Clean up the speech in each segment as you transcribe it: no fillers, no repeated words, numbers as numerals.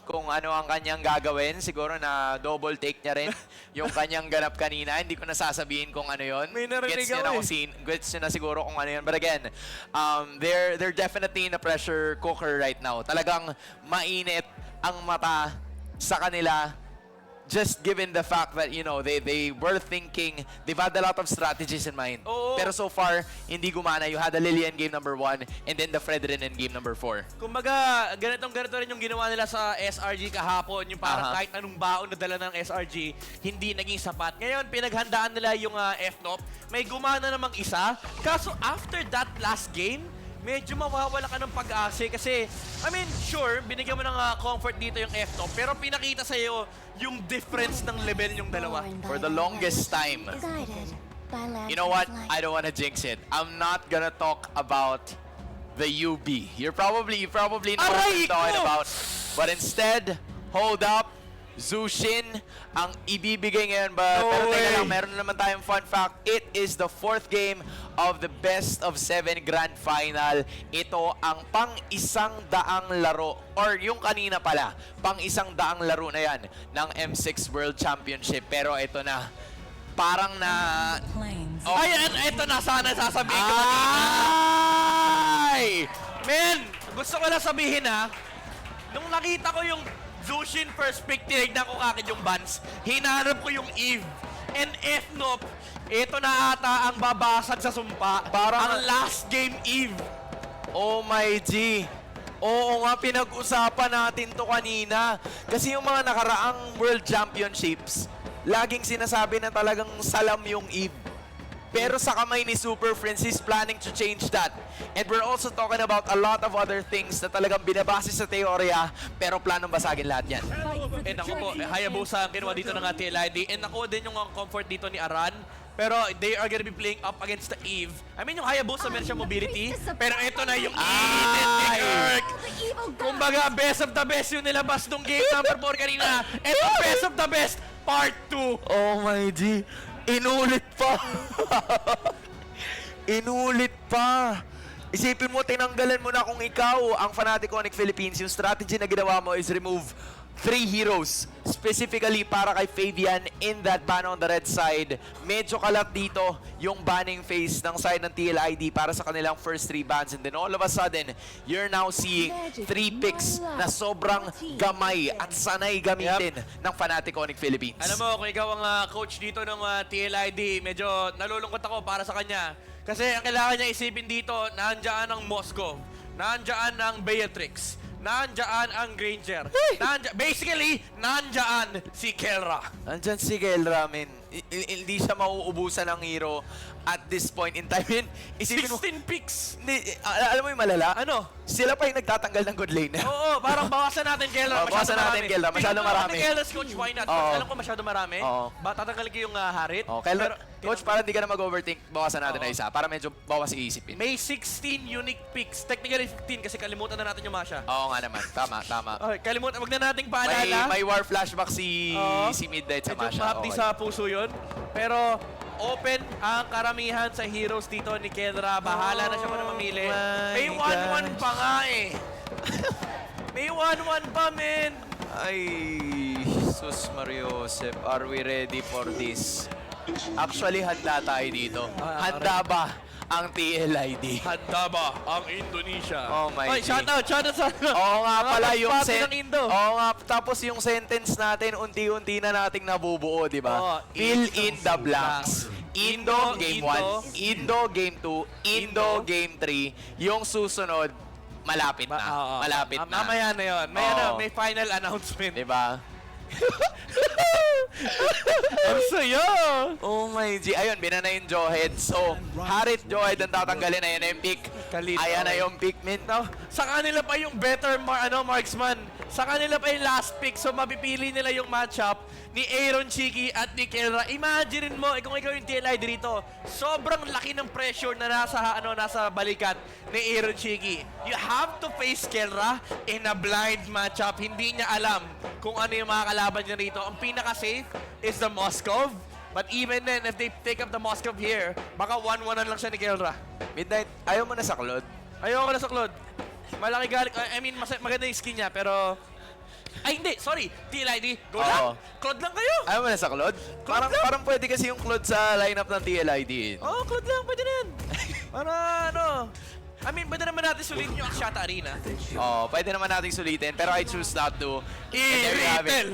kung ano ang kanyang gagawin. Siguro na double take niya rin yung kanyang ganap kanina. Hindi ko nasasabihin kung ano yon. May narinig ako Gets niya na siguro kung ano yun. But again, they're definitely in a pressure cooker right now. Talagang mainit ang mata sa kanila. Just given the fact that, you know, they were thinking, they've had a lot of strategies in mind. Oo. Pero so far, hindi gumana. You had the Lilian game number 1 and then the Fredrin in game number 4. Kumbaga, ganito rin yung ginawa nila sa SRG kahapon. Yung parang kahit anong baon na dala ng SRG, hindi naging sapat. Ngayon, pinaghandaan nila yung FNOP. May gumana namang isa. Kaso after that last game, medyo mawawala ka ng pag-asa kasi, I mean, sure, binigyan mo ng comfort dito yung FNOP, pero pinakita sa'yo yung difference ng level yung dalawa. For the longest time. You know what? I don't wanna jinx it. I'm not gonna talk about the UB. You probably know what I'm talking about. But instead, hold up. Zushin ang ibibigay ngayon. Pero teka lang, meron na naman tayong fun fact. It is the 4th game of the best of 7 grand final. Ito ang pang-isang daang laro, or yung kanina pala, pang-isang daang laro na yan ng M6 World Championship. Pero ito na, parang na... Oh. Ay, ito na sana sasabihin ko. Ay! Men, gusto ko lang sabihin nung nakita ko yung Zushin first pick, tinignan ko kagad yung Bans. Hinanap ko yung Eve. And FNOP, ito na ata ang babasag sa sumpa. Ang last game Eve. Oh my G. Oo nga, pinag-usapan natin to kanina. Kasi yung mga nakaraang World Championships, laging sinasabi na talagang salam yung Eve. Pero sa kamay ni Super Friends, he's planning to change that. And we're also talking about a lot of other things na talagang binabase sa teorya, pero planong basagin lahat yan. And ako po, Hayabusa ang kinuha dito ng TLID. And ako din yung comfort dito ni Aran. Pero they are gonna be playing up against the Eve. I mean, yung Hayabusa meron siya mobility. Pero ito na yung Eve ni Kirk. Kumbaga, best of the best yung nilabas nung game number 4 kanina. Ito, best of the best, part 2. Oh my G. Inulit pa. Inulit pa. Isipin mo, tinanggalan mo na kung ikaw ang Fnatic Philippines. Yung strategy na ginawa mo is remove 3 heroes. Specifically para kay Fabian in that ban on the red side. Medyo kalat dito yung banning phase ng side ng TLID para sa kanilang first 3 bans. And then all of a sudden, you're now seeing 3 picks na sobrang gamay at sanay gamitin ng Fnatic Philippines. Alam mo, kung ikaw ang coach dito ng TLID, medyo nalulungkot ako para sa kanya. Kasi ang kailangan niya isipin dito, nandiyan ang Moscow, nandiyan ang Beatrix, nandiyan ang Granger. Basically, nandiyan si Kelra. Nandyan si Kelra, men. Hindi siya mauubusan ng hero at this point in time. Isipin mo, 16 picks. hindi, alam mo yung malala? Ano? Sila pa yung nagtatanggal ng good lane. Oo, parang bawasan natin Kelra. Bawasan natin Kelra, masyado marami. Kelra's coach, why not? Alam ko masyado marami. Tatanggalin ko yung Harit. Kelra, coach, para hindi ka na mag-overthink, bawasan natin na isa para medyo bawas iisipin. May 16 unique picks. Technically 15 kasi kalimutan na natin yung Masha. Oo nga naman, tama. Okay, kalimutan. Wag na nating paalala. May war flashback si Midnight sa Medyo Masha. mahapdi sa puso yun. Pero open ang karamihan sa heroes dito ni Kedra. Bahala na siya kung ano mamili. May 1-1 pa nga eh. May 1-1 pa, men. Ay, sus Mario Josep, are we ready for this? Actually, handa tayo dito. Handa ba ang TLID? Handa ba ang Indonesia? Oh my Ay, shoutout sa... Oo nga pala yung ng Indo. Oo nga, tapos yung sentence natin unti-unti na nating nabubuo, di ba? Fill in the blanks. Indo game 1, Indo game 2, Indo game 3. Yung susunod, malapit na. Malapit na. Mamaya na yun. May final announcement. Di ba? Ang saya! Oh my G. Ayun, binana yung Jawhead. So, Harit Jawhead ang tatanggalin. Ayan na yung pick. Ayan na yung pick, min. No? Sa kanila pa yung better marksman. Sa kanila pa yung last pick. So, mapipili nila yung matchup ni Aaron Chiki at ni Kelra. Imagine mo, kung ikaw yung TLI dito, sobrang laki ng pressure na nasa balikat ni Aaron Chiki. You have to face Kelra in a blind matchup. Hindi niya alam kung ano yung mga kalaban niya rito. Ang pinaka-safe is the Moskov. But even then, if they take up the Moskov here, baka 1-1 lang siya ni Kelra. Midnight, ayaw mo na sa Claude? Ayoko na sa Claude. Malaki galing. I mean, maganda yung skin niya, pero Ay, hindi. Sorry. TLID. Go Oo. lang. Claude lang kayo. Ayaw mo na sa Claude? Parang, lang. parang pwede kasi yung Claude sa lineup ng TLID. Oo, Claude lang. Pwede na yan. Para ano. I mean, pwede naman natin sulitin yung Axiata Arena. Oh, pwede naman nating sulitin, pero I choose not to. And there you have it.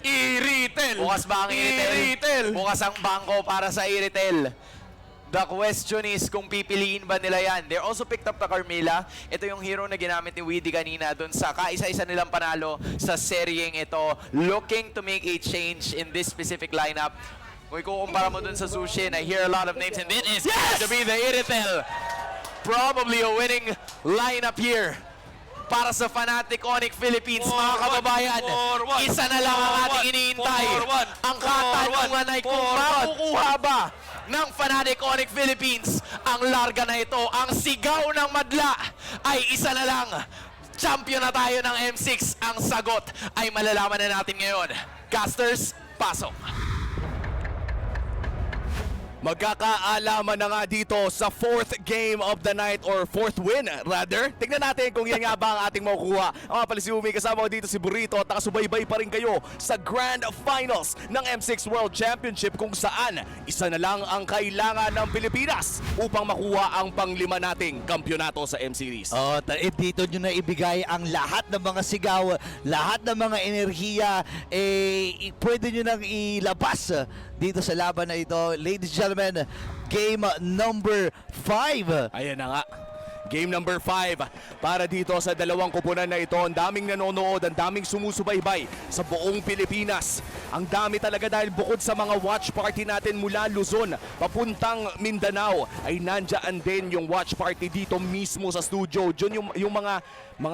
I-retail! Bukas ba ang I-retail! Bukas ang bangko para sa i-retail. The question is kung pipiliin ba nila yan. They also picked up the Carmilla. Ito yung hero na ginamit ni Weedy kanina dun sa kaisa-isa nilang panalo sa seryeng ito. Looking to make a change in this specific lineup. Kung ikukumpara mo dun sa Zushin, I hear a lot of names and this is going to be the i-retail. Probably a winning lineup here para sa Fnatic Onyx Philippines, mga kababayan. Isa na lang ang ating iniintay. Ang katanungan ay kung makukuha ba ng Fnatic Onyx Philippines ang larga na ito. Ang sigaw ng madla ay isa na lang. Champion na tayo ng M6. Ang sagot ay malalaman na natin ngayon. Casters, pasok. Magkakaalaman na nga dito sa fourth game of the night or fourth win rather. Tignan natin kung yan nga ba ang ating makukuha. Ang nga pala si Umi, kasama ko dito si Burrito at nakasubaybay pa rin kayo sa Grand Finals ng M6 World Championship kung saan isa na lang ang kailangan ng Pilipinas upang makuha ang panglima nating kampyonato sa M-Series. Dito nyo na ibigay ang lahat ng mga sigaw, lahat ng mga enerhiya, pwede nyo nang ilabas dito sa laban na ito. Ladies and gentlemen, game number 5. Ayan na nga. Game number 5 para dito sa dalawang kupunan na ito. Ang daming nanonood, ang daming sumusubaybay sa buong Pilipinas. Ang dami talaga dahil bukod sa mga watch party natin mula Luzon papuntang Mindanao ay nandyan din yung watch party dito mismo sa studio. Diyan yung mga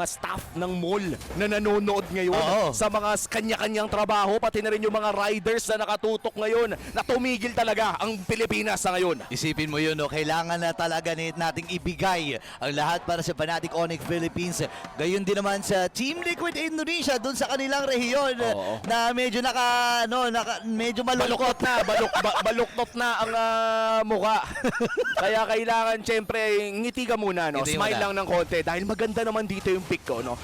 staff ng mall na nanonood ngayon Oo. sa mga kanya-kanyang trabaho, pati na rin yung mga riders na nakatutok ngayon na tumigil talaga ang Pilipinas sa ngayon. Isipin mo yun, no? Kailangan na talaga nating ibigay ang lahat para sa Fnatic Onyx Philippines. Gayon din naman sa Team Liquid Indonesia doon sa kanilang rehiyon Oo. na medyo medyo malungkot. Baluktot na ang mukha. Kaya kailangan syempre ngiti ka muna, no? Ngiti Smile muna. lang ng konti dahil maganda naman dito yung pick ko, no?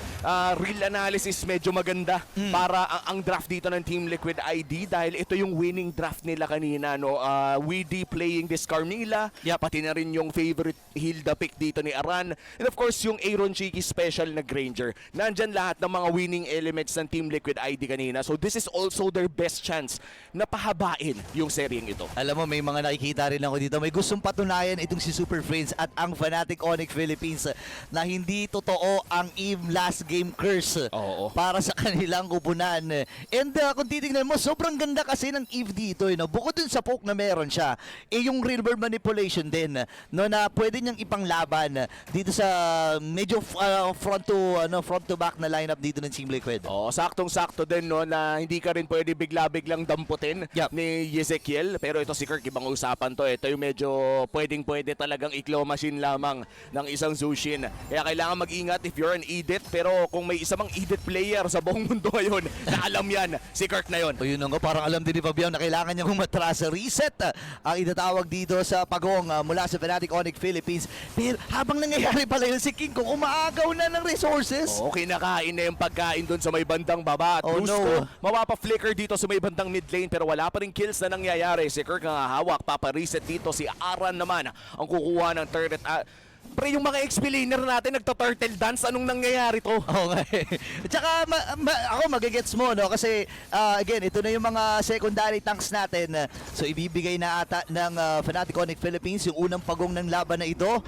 Real analysis medyo maganda para ang draft dito ng Team Liquid ID dahil ito yung winning draft nila kanina, no? Weedy playing this Carmilla, pati na rin yung favorite Hilda pick dito ni Aran, and of course yung Aaron Cheeky special na Granger. Nandyan lahat ng mga winning elements ng Team Liquid ID kanina. So this is also their best chance na pahabain yung seryeng ito. Alam mo, may mga nakikita rin ako dito. May gustong patunayan itong si Super Friends at ang Fnatic Onyx Philippines na hindi totoo ang EVE last game curse Oo. para sa kanilang kupunan. And kung titignan mo, sobrang ganda kasi ng EVE dito. Bukod dun sa poke na meron siya, yung real world manipulation din, no, na pwede niyang ipanglaban dito sa medyo front to back na lineup dito ng Team Liquid. Oo, saktong-sakto din, no, na hindi ka rin pwede bigla-biglang damputin ni Ezekiel. Pero ito si Kirk, ibang usapan to. Ito yung medyo pwedeng-pwede talagang i-claw machine lamang ng isang Zushin. Kaya kailangan mag-ingat if you're an Edit. Pero kung may isa mang Edit player sa buong mundo ngayon, na alam yan, si Kirk na yun. O yun nga, parang alam din ni Fabian na kailangan niya matras sa reset ang itatawag dito sa pagong mula sa Fnatic Onyx Philippines. Pero habang nangyayari pala yun, si King Kong umaagaw na ng resources. Oo, kinakain na yung pagkain doon sa may bandang baba. At Oh, Gusto, no. mapapa-flicker dito sa may bandang mid lane pero wala pa rin kills na nangyayari. Si Kirk ang hawak, papa-reset dito. Si Aran naman ang kukuha ng turret. Pre, yung mga explainer natin nagta-turtle dance, anong nangyayari to? Okay. Tsaka ako magigets mo, no, kasi again, ito na yung mga secondary tanks natin. So ibibigay na ata ng Fnatic Onyx Philippines yung unang pagong ng laban na ito.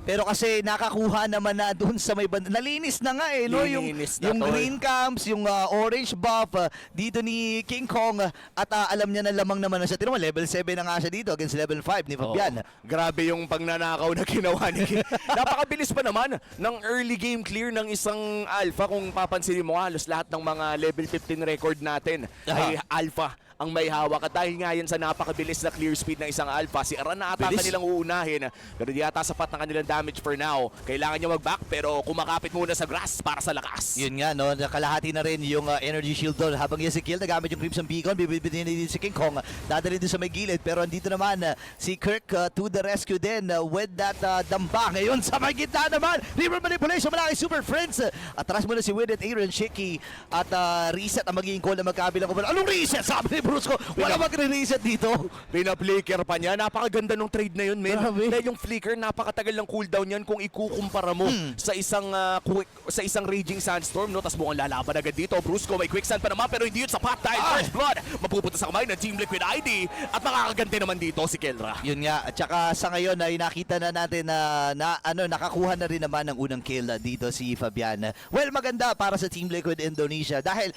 Pero kasi nakakuha naman na doon sa may banda. Nalinis na nga no? Linis na Yung tol. green camps, yung orange buff dito ni King Kong. At alam niya na lamang naman na siya. Tino mo, level 7 na nga siya dito against level 5 ni Fabian. Grabe yung pagnanakaw na ginawa ni King. Napakabilis pa naman ng early game clear ng isang alpha. Kung papansinin mo, halos lahat ng mga level 15 record natin ay alpha ang may hawak. At dahil nga yan sa napakabilis na clear speed ng isang Alpha, si Aran na ata Bilis. kanilang uunahin. Pero di yata sapat na kanilang damage for now. Kailangan niya mag-back pero kumakapit muna sa grass para sa lakas. Yun nga, no, nakalahati na rin yung energy shield doon. Habang Ezekiel nagamit yung Crimson Beacon, bibibitin din si King Kong. Dadalhin din sa may gilid. Pero andito naman si Kirk to the rescue din with that damba. Ngayon sa may gitna naman, River Manipulation mula kay Super Friends. Atras muna si Widet, Aaron, Shiki at reset ang magiging call na magkabilang kumala. Anong reset? Sabi ni Brusco, wala magre-reset dito. Pina-flicker pa niya. Napakaganda ng trade na yun, men. Grabe. Dahil yung flicker, napakatagal ng cooldown yan kung ikukumpara mo sa isang Raging Sandstorm, no? Tapos mukhang lalaban agad dito. Brusco, may quicksand pa naman, pero hindi yun sapat dahil First Blood mapupunta sa kamay ng Team Liquid ID at makakagante naman dito si Kelra. Yun nga, at saka sa ngayon ay nakita na natin na, nakakuha na rin naman ng unang kill dito si Fabian. Well, maganda para sa Team Liquid Indonesia dahil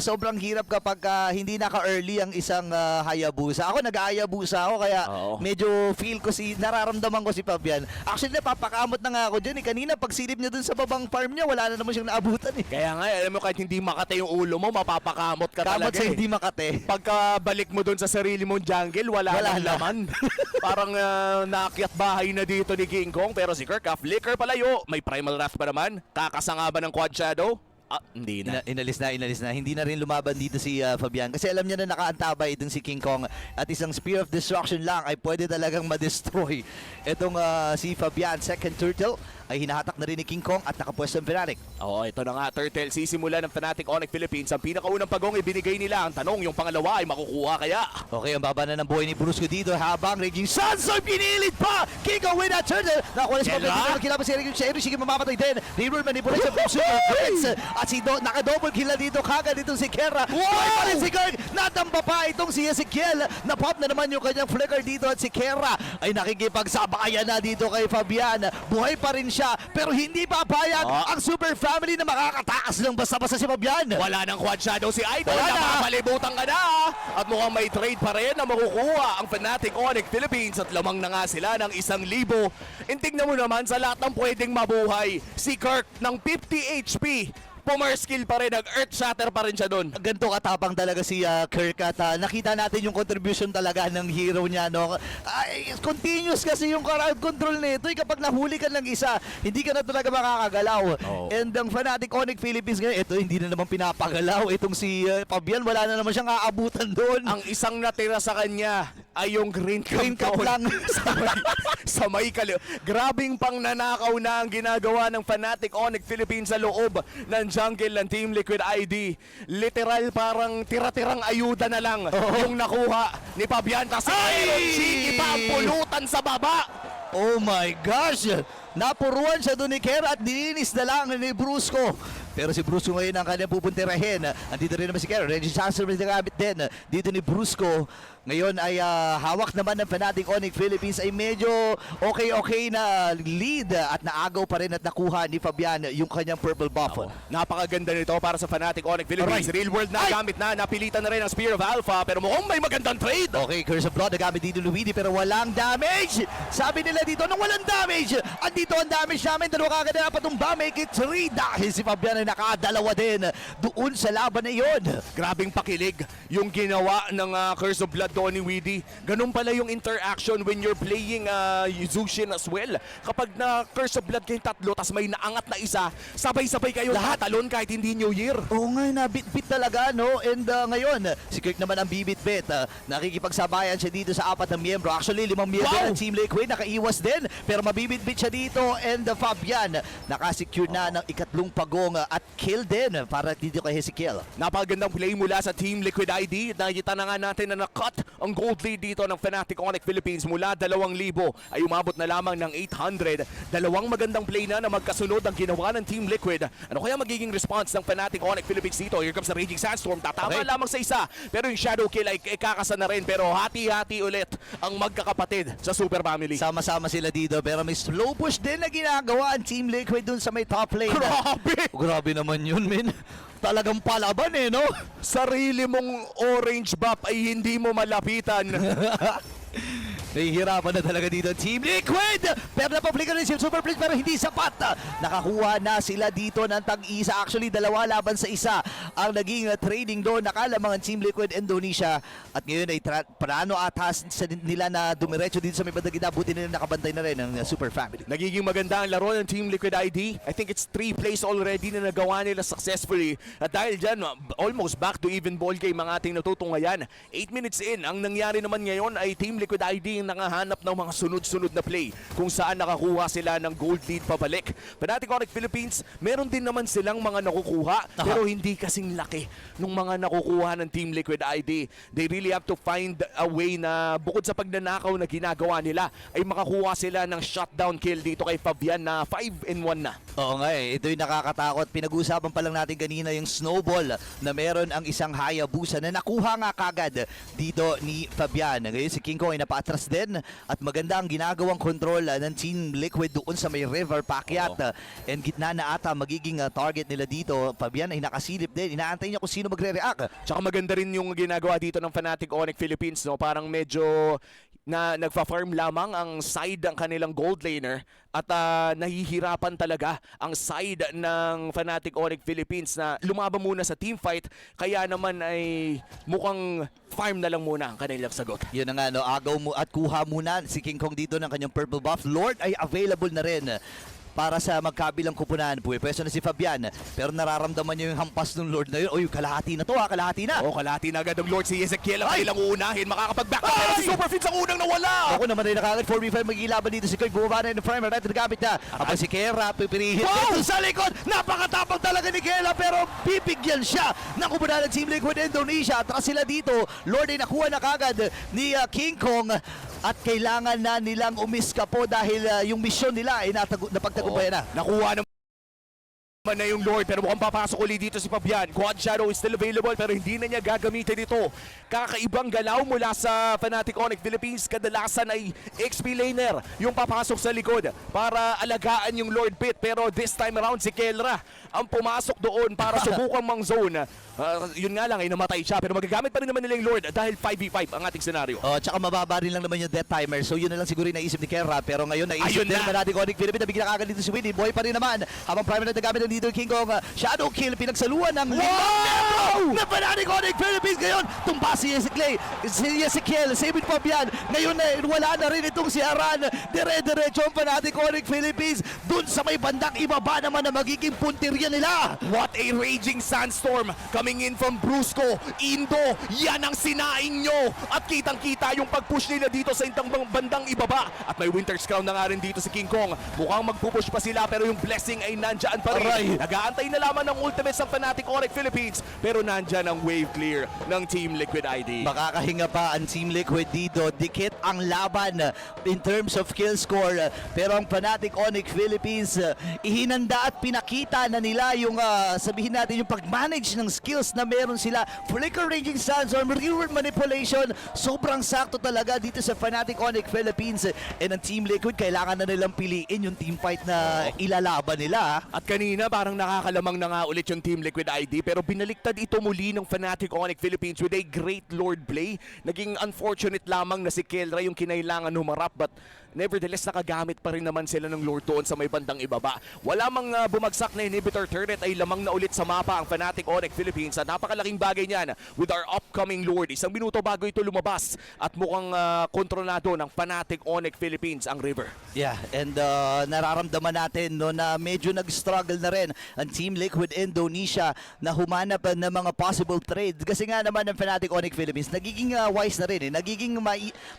sobrang hirap kapag hindi naka-early ang isang Hayabusa. Ako nag-Hayabusa ako kaya Oo. medyo feel ko nararamdaman ko si Fabian. Actually, napapakamot na nga ako dyan. Kanina, pag silip niya dun sa babang farm niya, wala na naman siyang naabutan eh. Kaya nga, alam mo, kahit hindi makate yung ulo mo, mapapakamot ka Kamot talaga sa eh. hindi makate. Pagkabalik mo doon sa sarili mong jungle, wala Wala nang na. laman. Parang naakyat bahay na dito ni King Kong. Pero si Kirk, flicker palayo. May Primal Wrath pa naman. Kakasanga ba ng Quad Shadow? Hindi na. Inalis na. Hindi na rin lumaban dito si Fabian kasi alam niya na nakaantabay itong si King Kong at isang Spear of Destruction lang ay pwede talagang ma-destroy itong si Fabian. Second turtle ay hinahatak na rin ni King Kong at nakapwesto ang Fnatic. Oo, ito na nga, Turtle. Sisimula ng Fnatic Onyx Philippines. Ang pinakaunang pagong ibinigay nila. Ang tanong, yung pangalawa ay makukuha kaya? Okay, ang baba na ng buhay ni Brusco dito habang Raging Suns ay pinilit pa! King Kong with that turtle! Nakuha si Fabian dito. Kilaban si Raging Shadow. Sige, mamamatay din. River Manipulation from Super Prince. At si naka-double kill na dito kagad itong si Kera. Buhay pa rin si Kirk! Natamba pa itong si Ezekiel. Napop na naman yung kanyang flicker dito at si Kera ay nakikipagsabayan na dito kay Fabian. Buhay pa rin siya pero hindi papayag ang Super Family na makakatakas ng basta-basta si Fabian. Wala nang Quad Shadow si Idol. Wala na. Napapalibutan ka na. At mukhang may trade pa rin na makukuha ang Fnatic Onyx Philippines at lamang na nga sila ng 1,000. Tingnan mo naman sa lahat ng pwedeng mabuhay. Si Kirk ng 50 HP. Pumer-skill pa rin, nag-earth shatter pa rin siya doon. Ganito katapang talaga si Kirk at nakita natin yung contribution talaga ng hero niya, no? Ay, continuous kasi yung crowd control nito. Kapag nahuli ka ng isa, hindi ka na talaga makakagalaw. Oo. And ang Fnatic Onyx Philippines ngayon, ito hindi na naman pinapagalaw. Itong si Fabian, wala na naman siyang aabutan doon. Ang isang natira sa kanya ay yung green Cup lang. sa may Grabing pang nanakaw na ang ginagawa ng Fnatic Onyx Philippines sa loob ng jungle ng Team Liquid ID. Literal parang tira-tirang ayuda na lang yung nakuha ni Fabian. Kasi Chiki pa ang pulutan sa baba. Oh my gosh! Napuruan siya doon ni Kera at nilinis na lang ni Brusco. Pero si Brusco ngayon ang kanyang pupuntirahin. Andito rin naman si Kera. Reggie Chancellor na nagamit din dito ni Brusco. Ngayon ay hawak naman ng Fnatic Onyx Philippines ay medyo okay na lead at naagaw pa rin at nakuha ni Fabian yung kanyang purple buff. Napakaganda nito para sa Fnatic Onyx Philippines. Alright. Real world na gamit na. Napilitan na rin ang Spear of Alpha. Pero mukhang may magandang trade. Okay, Curse of Blood nagamit dito Luigi pero walang damage. Sabi nila dito nang walang damage. Andito ang damage namin. Dalawa kagad na patumba. Make it 3 dahil si Fabian ay nakadalawa din doon sa laban na yun. Grabing pakilig yung ginawa ng Curse of Blood doon ni Weedy. Ganun pala yung interaction when you're playing Zushin as well. Kapag na Curse of Blood kayong tatlo, tas may naangat na isa, sabay-sabay kayo lahat talon kahit hindi New Year. Oo nga, nabit-bit talaga, no? And ngayon, si Kirk naman ang bibit-bit. Nakikipagsabayan siya dito sa 4 na miyembro. Actually, 5 miyembro ng Team Liquid. Nakaiwas din, pero mabibit-bit siya dito. And Fabian, nakasecure na ng 3 pagong at kill din para dito kay Ezekiel. Napakagandang play mula sa Team Liquid ID. Nakita na nga natin na nakat ang gold lead dito ng Fnatic Onyx Philippines mula 2,000 ay umabot na lamang ng 800. Dalawang magandang play na magkasunod ang ginawa ng Team Liquid. Ano kaya magiging response ng Fnatic Onyx Philippines dito? Here comes the Raging Sandstorm. Tatama lamang sa isa. Pero yung Shadow Kill ay kakasa na rin. Pero hati-hati ulit ang magkakapatid sa Super Family. Sama-sama sila dito pero may slow push din na ginagawa ang Team Liquid dun sa may top lane. Grabe! Grabe naman yun, men. Talagang palaban eh, no? Sarili mong orange buff ay hindi mo malapitan. Nahihirapan na talaga dito Team Liquid. Pero napablikan rin si Super Blitz pero hindi sapat. Nakakuha na sila dito ng tag-isa. Actually, dalawa laban sa isa ang naging trading doon. Nakalamangan Team Liquid Indonesia. At ngayon ay plano atas nila na dumiretso dito sa may bandang gitna. Buti nila nakabantay na rin ng Super Family. Nagiging maganda ang laro ng Team Liquid ID. I think it's 3 plays already na nagawa nila successfully. At dahil dyan, almost back to even ball game ang ating natutungayan. 8 minutes in, ang nangyari naman ngayon ay Team Liquid ID ang nangahanap ng mga sunod-sunod na play kung saan nakakuha sila ng gold lead pabalik. Fnatic Onyx Philippines, meron din naman silang mga nakukuha pero hindi kasing laki nung mga nakukuha ng Team Liquid ID. They really have to find a way na bukod sa pagnanakaw na ginagawa nila ay makakuha sila ng shutdown kill dito kay Fabian na 5-1 na. Oo nga eh, ito'y nakakatakot. Pinag-usapan pa lang natin kanina yung snowball na meron ang isang Hayabusa na nakuha nga kagad dito ni Fabian. Ngayon si King Kong ay napaatras din at maganda ang ginagawang control ng Team Liquid doon sa may river paakyat. And gitna na ata magiging target nila dito. Fabian ay nakasilip din. Inaantay niya kung sino magre-react. Tsaka maganda rin yung ginagawa dito ng Fnatic Onyx Philippines, no? Parang medyo na nagfa-farm lamang ang side ng kanilang gold laner at nahihirapan talaga ang side ng Fnatic Onyx Philippines na lumaban muna sa team fight, kaya naman ay mukhang farm na lang muna ang kanilang sagot. Yun na nga, no, agaw mo at kuha muna si King Kong dito ng kanyang purple buff. Lord ay available na rin para sa magkabilang kupunan. Pwesto na si Fabian, pero nararamdaman niyo yung hampas ng Lord na yun. Oy, kalahati na to ha, kalahati na. O, kalahati na agad ang Lord si Ezekiel ang kailang uunahin. Makakapag-back up pero si Super Fitz ang unang nawala. Ako naman ay nakagad 4v5 magilaban dito si Koy. Bumaba na yung primer natin nagamit na. Habang si Kera pipirihin dito sa likod. Napakatapang talaga ni Kera pero bibigyan siya ng kupunan ng Team Liquid Indonesia. Atras sila dito. Lord ay nakuha na kagad ni King Kong. At kailangan na nilang umiska po dahil yung misyon nila ay napagtagumpayan na. Nakuha naman na yung Lord pero mukhang papasok ulit dito si Fabian. Quad Shadow is still available pero hindi na niya gagamitin ito. Kakaibang galaw mula sa Fnatic Onyx Philippines. Kadalasan ay XP laner yung papasok sa likod para alagaan yung Lord Pit. Pero this time around si Kelra ang pumasok doon para subukang mang zone. Yun nga lang ay namatay siya pero magagamit pa rin naman nila yung Lord dahil 5v5 ang ating senaryo. Oh, tsaka mababa rin lang naman yung death timer. So yun na lang siguro yung naisip ni Kera. Pero ngayon naisip din naman natin Onyx Philippines. Nabigyan na kagad dito si Winnie. Boy pa rin naman. Habang primer na nagamit ng dito King Kong. Shadow kill. Pinagsaluan ng metro na Fnatic Onyx Philippines. Ngayon tumba si Ezekiel. Save it Fabian. Ngayon wala na rin itong si Aran. Dire-diretso ang Fnatic Onyx Philippines. Dun sa may bandang ibaba naman na magiging puntirya nila. What a raging sandstorm coming in from Brusco. Indo, yan ang sinaing nyo. At kitang-kita yung pag-push nila dito sa intang bandang ibaba. At may Winter's Crown na nga rin dito si King Kong. Mukhang magpupush pa sila pero yung blessing ay nandyan pa rin. Nag-aantay na lamang ng ultimates ng Fnatic Onyx Philippines pero nandyan ang wave clear ng Team Liquid ID. Makakahinga pa ang Team Liquid dito. Dikit ang laban in terms of kill score. Pero ang Fnatic Onyx Philippines, ihinanda at pinakita na nila yung sabihin natin yung pag-manage ng skills na meron sila. Flicker Raging Sandstorm, Reward Manipulation, sobrang sakto talaga dito sa Fnatic Onyx Philippines. And ang Team Liquid, kailangan na nilang piliin yung team fight na ilalaban nila. At kanina parang nakakalamang na nga ulit yung Team Liquid ID pero binaliktad ito muli ng Fnatic Onyx Philippines with a great Lord play. Naging unfortunate lamang na si Kelra yung kinailangan humarap but nevertheless nakagamit pa rin naman sila ng Lord doon sa may bandang ibaba. Wala mang bumagsak na inhibitor turret ay lamang na ulit sa mapa ang Fnatic Onyx Philippines at napakalaking bagay niyan with our upcoming Lord. 1 minuto bago ito lumabas at mukhang kontrolado ng Fnatic Onyx Philippines ang river. Yeah, and nararamdaman natin no, na medyo nag-struggle na rin ang Team Liquid Indonesia na humanap ng mga possible trades. Kasi nga naman ang Fnatic Onyx Philippines, nagiging wise na rin. Nagiging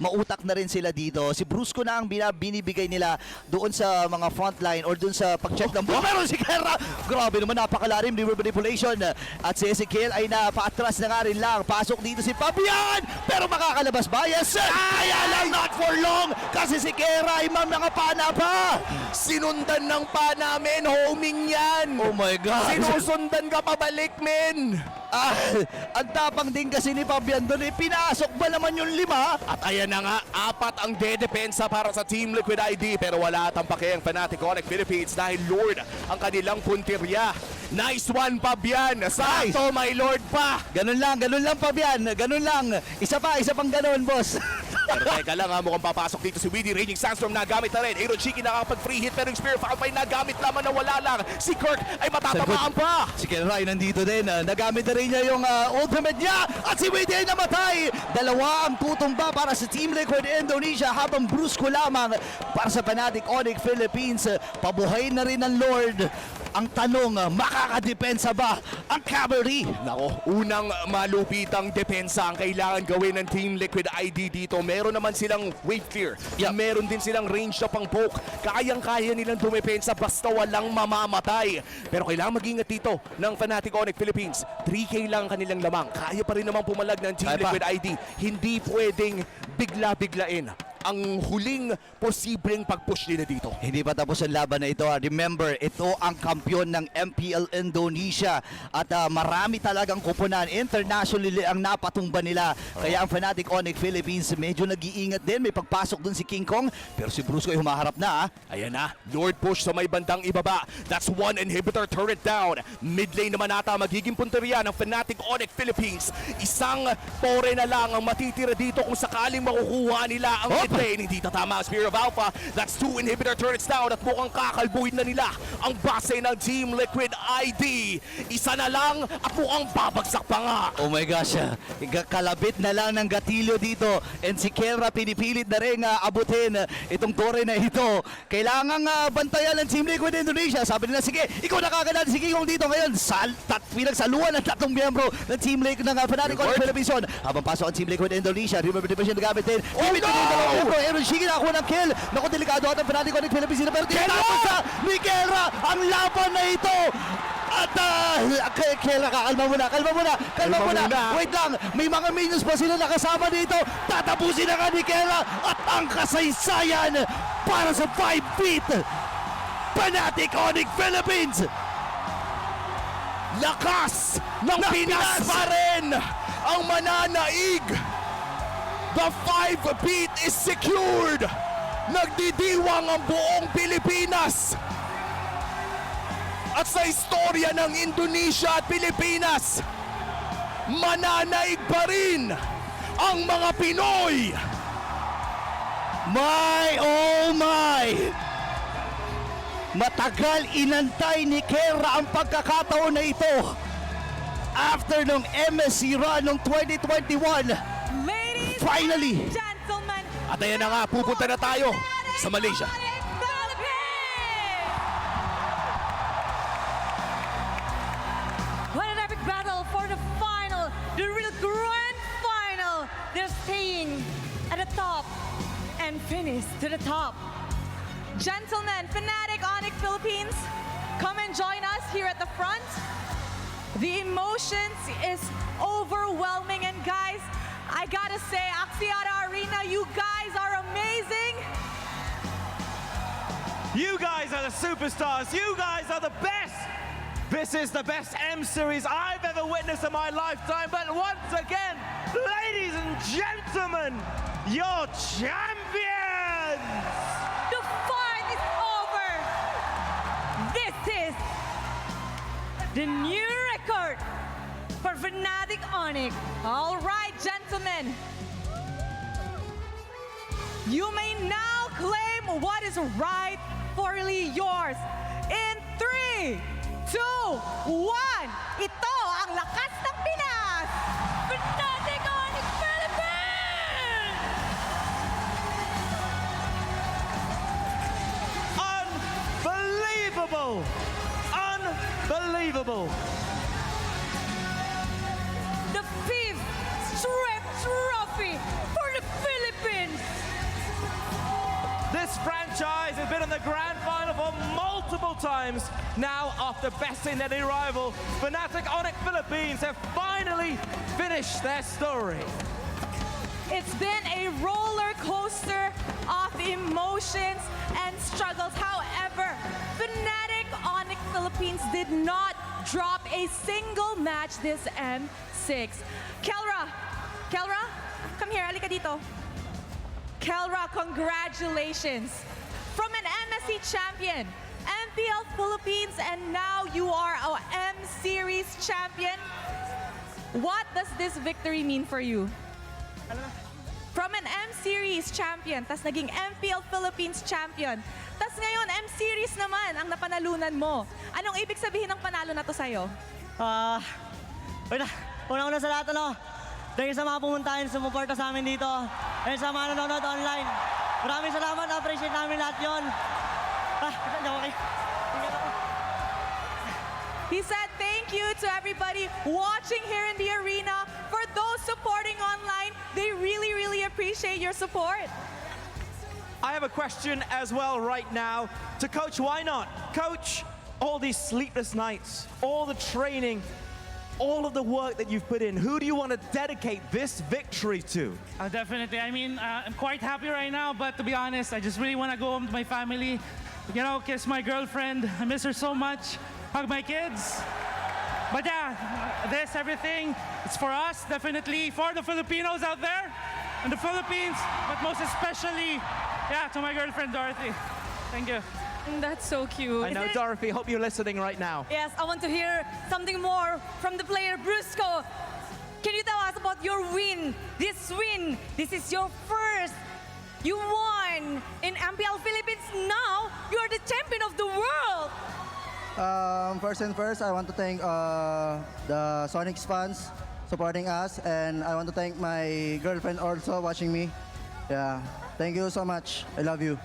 mautak na rin sila dito. Si Brusco na ang binibigay nila doon sa mga frontline or doon sa pag-check ng buhay. Meron si Kera! Grabe naman, napakalarim, river manipulation. At si Ezekiel ay napaatras na nga rin lang. Pasok dito si Fabian! Pero makakalabas ba? Yes! Kaya lang, not for long! Kasi si Kera ay mga pana pa! Sinundan ng pa namin, homing yan! Oh my God! Sinusundan ka pabalik, men! Ang tapang din kasi ni Fabian doon, pinasok ba naman yung 5? At ayan na nga, 4 ang dedepensa para sa Team Liquid ID pero wala tampake ang Fnatic Onyx Philippines dahil Lord ang kanilang puntirya. Nice one, Fabian. Sakto, my lord pa. Ganun lang, Fabian. Ganun lang. Isa pang ganun, boss. Pero teka lang ha, mukhang papasok dito si Weedy. Raging Sandstorm nagamit na rin. Aaron Cheeky nakakapag-free hit pero yung Spear Foul pa nagamit lamang na wala lang. Si Kirk ay matatamaan pa. Si Kelray nandito din. Nagamit na rin niya yung ultimate niya. At si Weedy ay namatay. Dalawa ang tutumba para sa Team Liquid Indonesia habang brusko lamang para sa Fnatic Onyx Philippines. Pabuhay na rin ang Lord. Ang tanong, makakadepensa ba ang Cavalry? Nako, unang malupitang depensa ang kailangan gawin ng Team Liquid ID dito. Meron naman silang wave clear. Yup. Meron din silang range na pang poke. Kayang-kaya nilang dumepensa basta walang mamamatay. Pero kailangan mag-ingat dito ng Fnatic Onyx Philippines. 3K lang ang kanilang lamang. Kaya pa rin namang pumalag ng Team Kaya pa. Liquid ID. Hindi pwedeng bigla-biglain ang huling posibleng pag-push nila dito. Hindi pa tapos ang laban na ito. Remember, ito ang kampiyon ng MPL Indonesia at marami talagang kupunan. Internationally ang napatumba nila. Kaya ang Fnatic Onyx Philippines medyo nag-iingat din. May pagpasok dun si King Kong pero si Brusco ay humaharap na. Ayan na, Lord push sa may bandang ibaba. That's one inhibitor turret down. Mid lane naman ata magiging punteriya ng Fnatic Onyx Philippines. Isang tore na lang ang matitira dito kung sakaling makukuha nila ang mid lane. Hindi tatama ang Spear of Alpha. That's two inhibitor turrets down at mukhang kakalbuhin na nila ang base ng Team Liquid ID. Isa na lang at mukhang babagsak pa nga. Oh my gosh, kalabit na lang ng gatilyo dito and si Kelra pinipilit na rin abutin itong tore na ito. Kailangang bantayan ng Team Liquid Indonesia. Sabi nila, sige, ikaw nakakalan si King Kong dito ngayon. Pinagsaluan ng tatlong miyembro ng Team Liquid ng Fnatic Onyx Philippines. Habang pasok ang Team Liquid Indonesia, remember division na gamit din. Oh no! Aaron Shiki nakakuha ng kill. Naku, delikado at ang Fnatic Onyx Philippines pero tinatapos sa ni Kelra ang laban na ito. At Kelra, kalma muna. Wait lang, may mga minions pa sila nakasama dito. Tatapusin na nga ni Kelra at ang kasaysayan para sa 5 feet. Fnatic Onyx Philippines. Lakas ng Pinas pa rin ang mananaig. The 5 beat is secured. Nagdidiwang ang buong Pilipinas. At sa istorya ng Indonesia at Pilipinas, mananaig pa rin ang mga Pinoy. My oh my! Matagal inantay ni Kelra ang pagkakataon na ito. After nung MSC run noong 2021, Ladies finally! and gentlemen, At ayan na nga, pupunta na tayo sa Malaysia. what an epic battle for the final, the real grand final. They're staying at the top and finish to the top. Gentlemen, Fnatic Onyx Philippines, come and join us here at the front. The emotions is overwhelming, and guys, I gotta say, Axiata Arena, you guys are amazing. You guys are the superstars. You guys are the best. This is the best M series I've ever witnessed in my lifetime. But once again, ladies and gentlemen, your champions. The fight is over. This is the new record for Fnatic Onyx. All right, gentlemen. You may now claim what is rightfully yours. In 3, 2, 1. Ito ang lakas ng Pinas. Fnatic Onyx Philippines! Unbelievable. Unbelievable. The 5th strip trophy for the Philippines. This franchise has been in the grand final for multiple times. Now, after besting any rival, Fnatic Onyx Philippines have finally finished their story. It's been a roller coaster of emotions and struggles. However, Fnatic Onyx Philippines did not drop a single match this M6. Kelra, come here, halika dito. Kelra, congratulations. From an MSC champion, MPL Philippines, and now you are our M Series champion. What does this victory mean for you? From an M Series champion, tas naging MPL Philippines champion, tas ngayon M Series naman ang napanalunan mo. Anong ibig sabihin ng panalo na to sa'yo? Una-una sa lahat, thank you sa mga pumuntahin, sumuporta sa amin dito, and sa mga nanonood online. Maraming salamat, appreciate namin lahat yun. Okay. He said thank you to everybody watching here in the arena. For those supporting online, they really, really appreciate your support. I have a question as well right now to Coach Why Not. Coach, all these sleepless nights, all the training, all of the work that you've put in, who do you want to dedicate this victory to? Definitely. I mean, I'm quite happy right now, but to be honest, I just really want to go home to my family, kiss my girlfriend. I miss her so much. Hug my kids. But yeah, this, everything, it's for us, definitely, for the Filipinos out there, and the Philippines, but most especially, to my girlfriend, Dorothy. Thank you. That's so cute. I know, Dorothy, hope you're listening right now. Yes, I want to hear something more from the player, Brusco. Can you tell us about your win? This is your first. You won in MPL Philippines. Now, you are the champion of the world. First and first, I want to thank the Sonics fans supporting us, and I want to thank my girlfriend also watching me. Yeah, thank you so much. I love you.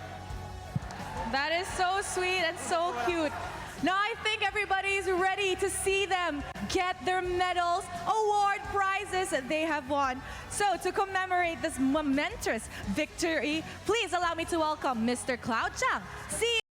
That is so sweet and so cute. Now I think everybody is ready to see them get their medals, award prizes that they have won. So to commemorate this momentous victory, please allow me to welcome Mr. Cloud Chang, CEO